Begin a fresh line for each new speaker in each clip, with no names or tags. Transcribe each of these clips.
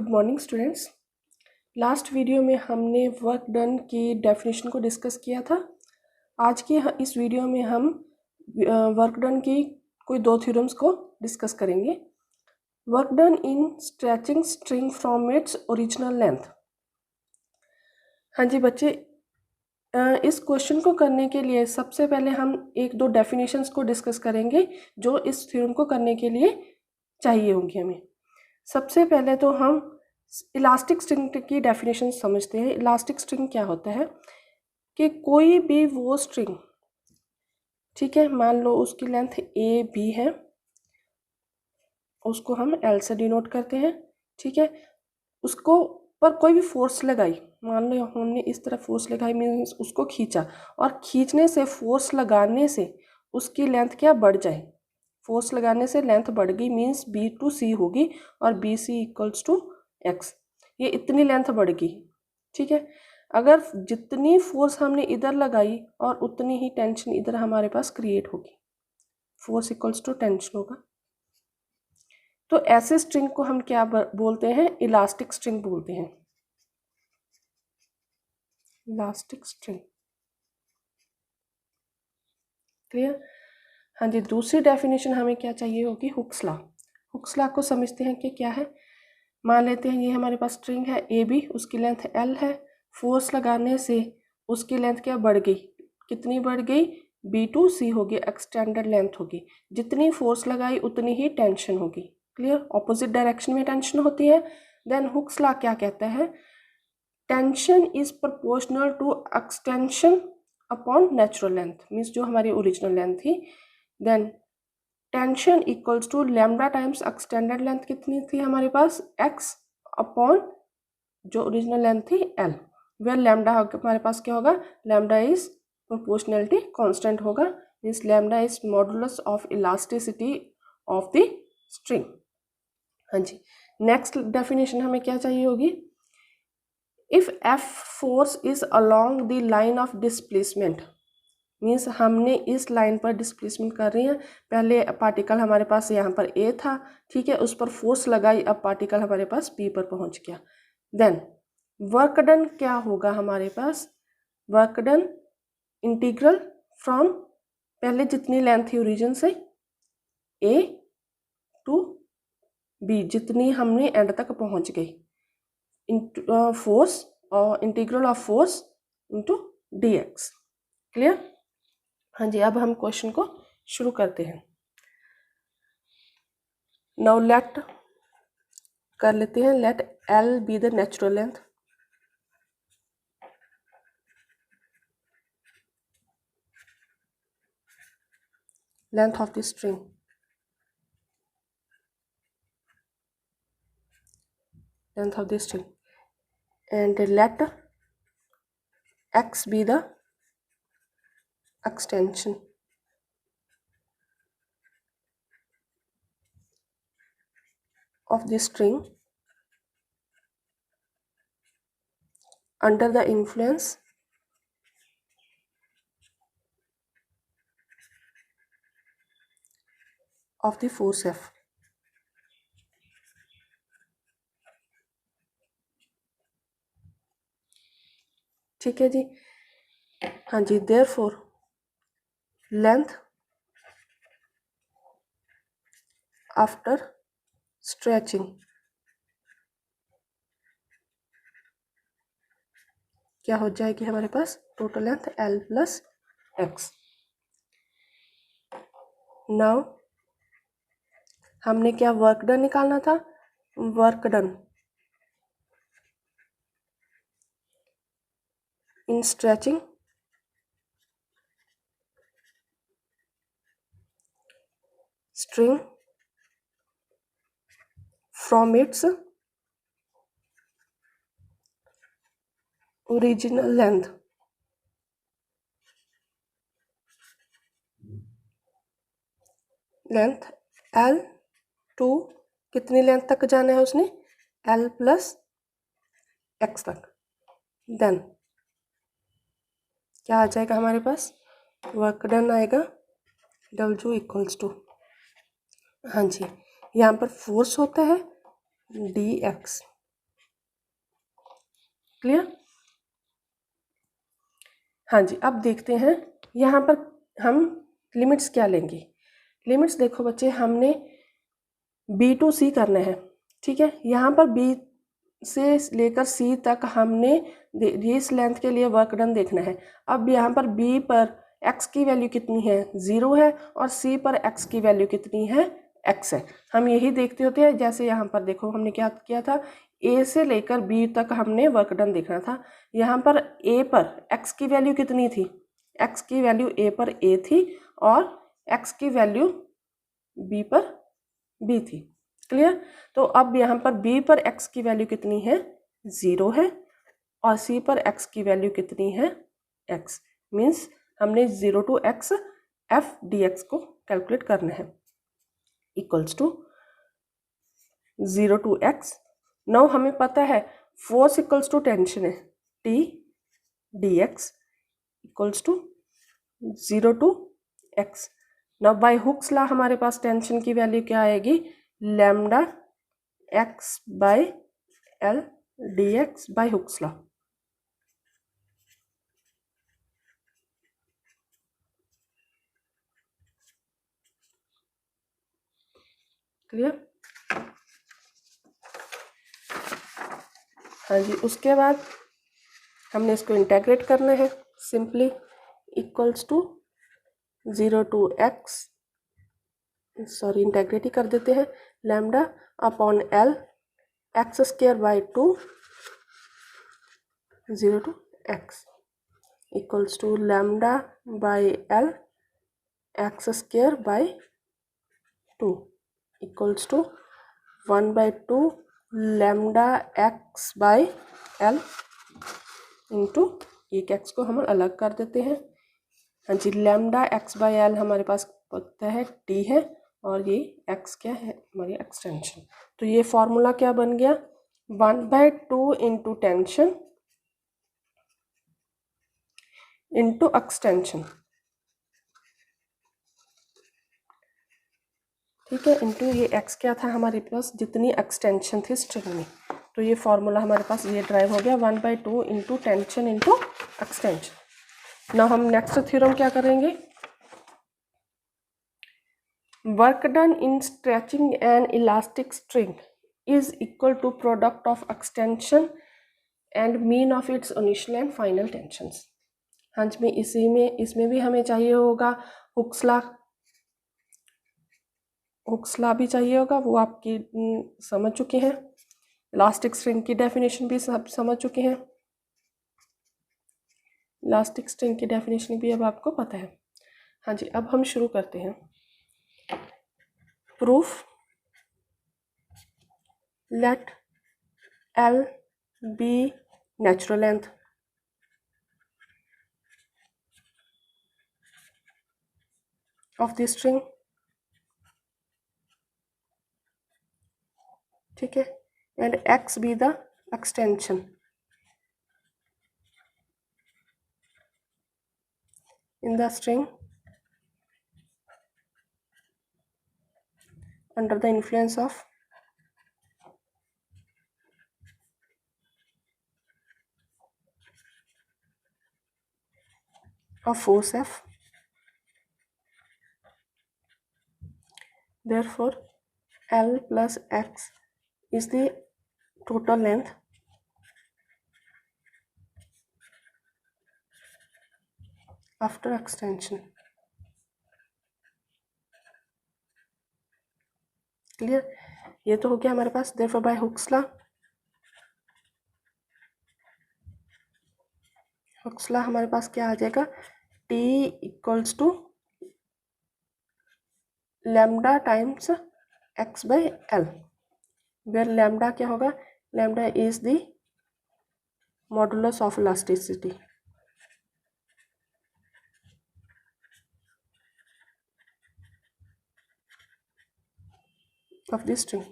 Good morning students. Last video में हमने work done की डेफिनेशन को डिस्कस किया था। आज के इस वीडियो में हम वर्क डन की कोई दो थ्योरम्स को डिस्कस करेंगे। Work done in stretching string from its original length. हाँ जी बच्चे, इस क्वेश्चन को करने के लिए सबसे पहले हम एक दो डेफिनेशंस को डिस्कस करेंगे जो इस थ्योरम को करने के लिए चाहिए होंगी हमें। सबसे पहले तो हम इलास्टिक स्ट्रिंग की डेफिनेशन समझते हैं। इलास्टिक स्ट्रिंग क्या होता है कि कोई भी वो स्ट्रिंग, ठीक है, मान लो उसकी लेंथ ए बी है, उसको हम एल से डिनोट करते हैं, ठीक है। उसको पर कोई भी फोर्स लगाई, मान लो हमने इस तरह फोर्स लगाई, मीन्स उसको खींचा, और खींचने से फोर्स लगाने से उसकी लेंथ क्या बढ़ जाए। फोर्स लगाने से लेंथ बढ़ गई मीन्स बी टू सी होगी और B C equals to X. ये इतनी लेंथ बढ़ गई, ठीक है। अगर जितनी फोर्स हमने इधर लगाई और उतनी ही टेंशन इधर हमारे पास क्रिएट होगी, फोर्स इक्वल्स टू टेंशन होगा। तो ऐसे स्ट्रिंग को हम क्या बोलते हैं? इलास्टिक स्ट्रिंग बोलते हैं। Elastic string, clear? हाँ जी, दूसरी डेफिनेशन हमें क्या चाहिए होगी? Hooke's law. हुक्स लॉ को समझते हैं कि क्या है। मान लेते हैं ये हमारे पास स्ट्रिंग है ए बी, उसकी लेंथ एल है। फोर्स लगाने से उसकी लेंथ क्या बढ़ गई? कितनी बढ़ गई? बी टू सी होगी, एक्सटेंडेड लेंथ होगी। जितनी फोर्स लगाई उतनी ही टेंशन होगी, क्लियर? ऑपोजिट डायरेक्शन में टेंशन होती है। देन हुक्स लॉ क्या कहता है? Tension is proportional to extension upon natural length, means जो हमारी ओरिजिनल लेंथ थी। Then tension equals to lambda times extended length कितनी थी हमारे पास? एक्स अपॉन जो ओरिजिनल लेंथ थी एल, वेयर लैम्डा हमारे पास क्या होगा? लैम्डा इज प्रोपोर्शनलिटी कांस्टेंट होगा, means lambda is modulus of elasticity of the string. हाँ जी, नेक्स्ट डेफिनेशन हमें क्या चाहिए होगी? If F force is along the line of displacement, means हमने इस लाइन पर डिस्प्लेसमेंट कर रही हैं। पहले पार्टिकल हमारे पास यहाँ पर ए था, ठीक है, उस पर फोर्स लगाई, अब पार्टिकल हमारे पास बी पर पहुँच गया। देन वर्क डन क्या होगा हमारे पास? वर्क डन इंटीग्रल फ्रॉम पहले जितनी लेंथ थी ओरिजिन से ए टू बी, जितनी हमने एंड तक पहुँच गई, फोर्स और integral of force into D x, clear? हाँ जी, अब हम क्वेश्चन को शुरू करते हैं। नाउ लेट कर लेते हैं, let L be the natural length, length of the string, length of the string, and let x be the extension of the string under the influence of the force F। ठीक है जी, हाँ जी। therefore length after stretching क्या हो जाएगी हमारे पास? Total length L plus x. Now हमने क्या work done निकालना था? Work done in stretching string from its original length, length L to कितनी लेंथ तक जाना है उसने? L प्लस एक्स तक। देन क्या आ जाएगा हमारे पास? वर्क डन आएगा डब्ल्यू इक्वल्स टू, हाँ जी, यहाँ पर फोर्स होता है डी एक्स, क्लियर? हाँ जी, अब देखते हैं यहाँ पर हम लिमिट्स क्या लेंगे। लिमिट्स देखो बच्चे, हमने बी टू सी करना है, ठीक है। यहाँ पर बी से लेकर सी तक हमने इस लेंथ के लिए वर्क डन देखना है। अब यहाँ पर बी पर एक्स की वैल्यू कितनी है, 0 है, और सी पर एक्स की वैल्यू कितनी है, एक्स है। हम यही देखते होते हैं। जैसे यहाँ पर देखो हमने क्या किया था, ए से लेकर बी तक हमने वर्क डन देखना था। यहाँ पर ए पर एक्स की वैल्यू कितनी थी, एक्स की वैल्यू ए पर ए थी और एक्स की वैल्यू बी पर बी थी। क्लियर? तो अब यहाँ पर बी पर एक्स की वैल्यू कितनी है, 0 है, और सी पर एक्स की वैल्यू कितनी है, एक्स। मीन्स हमने 0 to x F d x को कैलकुलेट करना है, equals to 0 to x. Now हमें पता है फोर्स इक्वल्स टू टेंशन है, T d x equals to 0 to x. Now by Hooke's law हमारे पास टेंशन की वैल्यू क्या आएगी, lambda x by L d x by Hooke's law. Clear? हाँ जी, उसके बाद हमने इसको इंटेग्रेट करना है simply, equals to 0 to x, sorry integrate ही कर देते हैं, lambda upon L x square by 2 0 to x equals to lambda by L x square by 2 equals to 1/2 lambda x by L into एक x को हम अलग कर देते हैं। हाँ जी, लैम्डा एक्स बाई एल हमारे पास पता है टी है, और ये एक्स क्या है, हमारी एक्सटेंशन। तो ये फॉर्मूला क्या बन गया, 1/2 इंटू टेंशन इंटू एक्सटेंशन, ठीक है, इंटू ये एक्स क्या था हमारे पास, जितनी एक्सटेंशन थी स्ट्रिंग में। तो ये फॉर्मूला हमारे पास ये ड्राइव हो गया, 1/2 into tension into extension. Now हम नेक्स्ट थ्योरम क्या करेंगे, work done in stretching an elastic string is equal to product of extension and mean of its initial and final tensions. हाँ जी, इसमें भी हमें चाहिए होगा हुक्स लॉ भी चाहिए होगा, वो आपकी समझ चुके हैं। इलास्टिक स्ट्रिंग की डेफिनेशन भी सब समझ चुके हैं, इलास्टिक स्ट्रिंग की डेफिनेशन भी अब आपको पता है। हाँ जी, अब हम शुरू करते हैं। Proof, let L be natural length of the string, ठीक है, and x be the extension in the string under the influence of force F. Therefore, L plus X is the total length after extension. Clear? ये तो हो गया हमारे पास। Therefore, by Hooke's law, Hooke's law हमारे पास क्या आ जाएगा, T equals to lambda times x by L, where lambda क्या होगा, lambda is the modulus of elasticity. Of this string.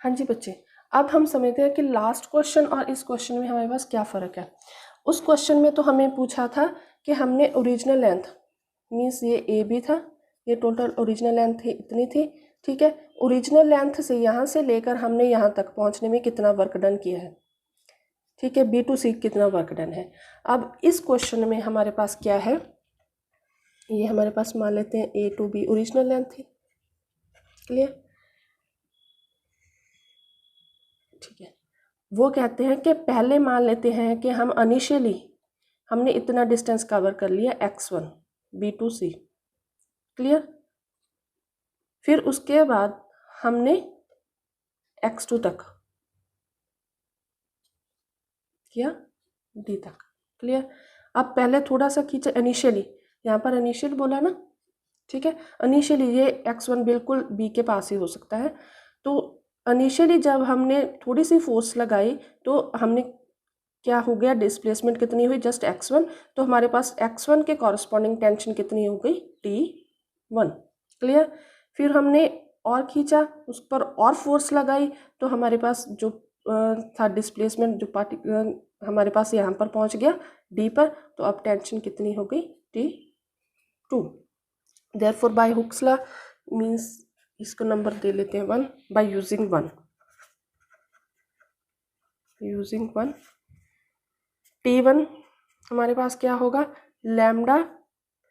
हाँ जी बच्चे, अब हम समझते हैं कि लास्ट क्वेश्चन और इस क्वेश्चन में हमारे पास क्या फ़र्क है। उस क्वेश्चन में तो हमें पूछा था कि हमने ओरिजिनल लेंथ मीन्स ये ए बी था, ये टोटल ओरिजिनल लेंथ इतनी थी, ठीक है, ओरिजिनल लेंथ से यहाँ से लेकर हमने यहाँ तक पहुँचने में कितना वर्क डन किया है। ठीक है, बी टू सी कितना वर्क डन है। अब इस क्वेश्चन में हमारे पास क्या है, ये हमारे पास मान लेते हैं ए टू बी ओरिजिनल लेंथ थी। क्लियर, ठीक है। वो कहते हैं कि पहले मान लेते हैं कि हम इनिशियली हमने इतना डिस्टेंस कवर कर लिया x1 B to C. Clear, फिर उसके बाद हमने x2 तक किया डी तक। क्लियर, अब पहले थोड़ा सा खींचे इनिशियली, यहाँ पर इनिशियल बोला ना, ठीक है। इनिशियली ये x1 बिल्कुल बी के पास ही हो सकता है। तो इनिशियली जब हमने थोड़ी सी फोर्स लगाई तो हमने क्या हो गया, डिस्प्लेसमेंट कितनी हुई, जस्ट x1। तो हमारे पास x1 के कॉरस्पॉन्डिंग टेंशन कितनी हो गई, T1। क्लियर, फिर हमने और खींचा, उस पर और फोर्स लगाई तो हमारे पास जो था डिस्प्लेसमेंट जो पार्टिकल हमारे पास यहाँ पर पहुँच गया D पर। तो अब टेंशन कितनी हो गई, T2। Therefore by Hooke's law means इसको नंबर दे लेते हैं 1 बाय यूजिंग 1 T1 हमारे पास क्या होगा, lambda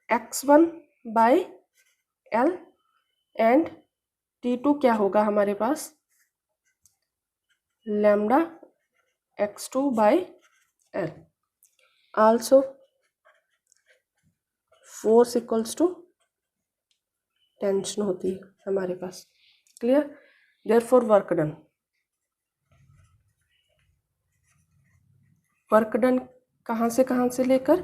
x1 bye L and T2 क्या होगा हमारे पास, lambda x2 by L। Also force equals to tension होती है हमारे पास। क्लियर, देयरफॉर वर्क डन कहाँ से लेकर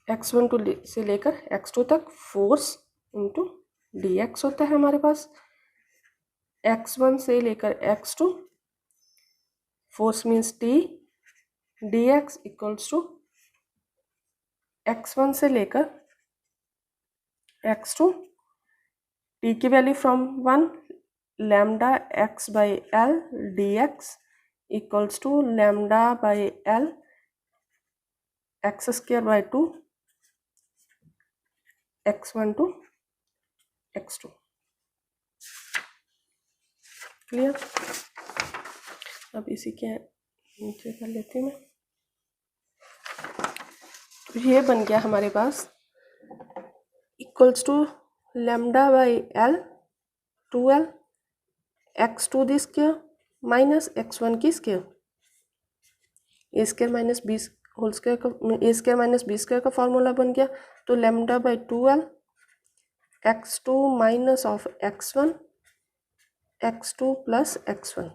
x1 को से लेकर x2 तक फोर्स इंटू dx होता है हमारे पास। x1 से लेकर x2 force means t, dx equals to x1 से लेकर x2, t की value from 1 lambda x by L dx equals to lambda by L x square by 2 x1 to x2। Clear, अब इसी के नीचे कर लेती हूँ मैं। ये बन गया हमारे पास equals to lambda by L 2l x2 दी स्क्वायर माइनस x1 की square, a square minus b whole square का, a square minus b square का फॉर्मूला बन गया। तो lambda by 2l x2 minus of x1 x2 plus x1।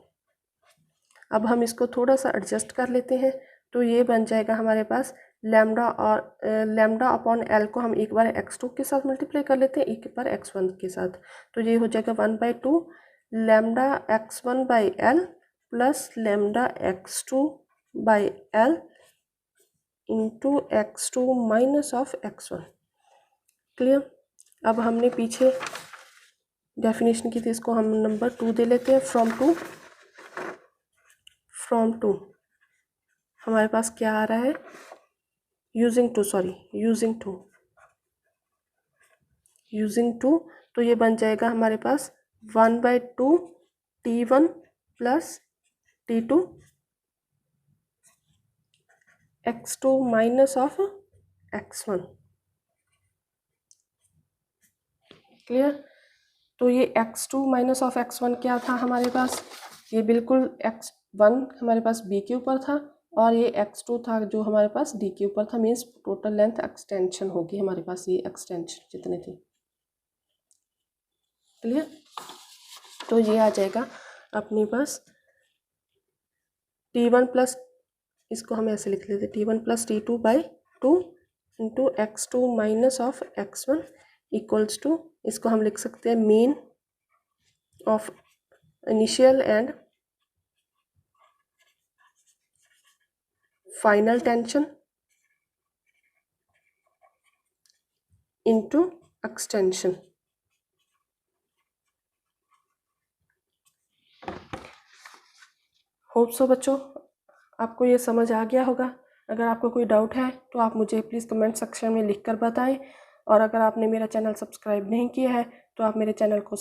अब हम इसको थोड़ा सा एडजस्ट कर लेते हैं तो ये बन जाएगा हमारे पास लैम्डा, और लैम्डा अपॉन एल को हम एक बार x2 के साथ मल्टीप्लाई कर लेते हैं, एक बार x1 के साथ। तो ये हो जाएगा 1/2 lambda x1 by L plus lambda x2 by L into x2 minus of x1। Clear, अब हमने पीछे डेफिनेशन की थी, इसको हम नंबर 2 दे लेते हैं। फ्रॉम टू हमारे पास क्या आ रहा है, यूजिंग टू। तो ये बन जाएगा हमारे पास 1/2 T1 plus T2 x2 minus of x1। Clear, तो ये x2 माइनस ऑफ x1 क्या था हमारे पास, ये बिल्कुल x1 हमारे पास b के ऊपर था और ये x2 था जो हमारे पास d के ऊपर था। मीन्स टोटल लेंथ एक्सटेंशन होगी हमारे पास, ये एक्सटेंशन जितने थी। क्लियर, तो ये आ जाएगा अपने पास T1 प्लस, इसको हम ऐसे लिख लेते T1 plus T2 by 2 into x2 minus of x1 equals to, इसको हम लिख सकते हैं mean of initial and final tension into extension. Hope so बच्चों आपको ये समझ आ गया होगा। अगर आपको कोई डाउट है तो आप मुझे प्लीज़ कमेंट सेक्शन में लिख कर बताएं, और अगर आपने मेरा चैनल सब्सक्राइब नहीं किया है तो आप मेरे चैनल को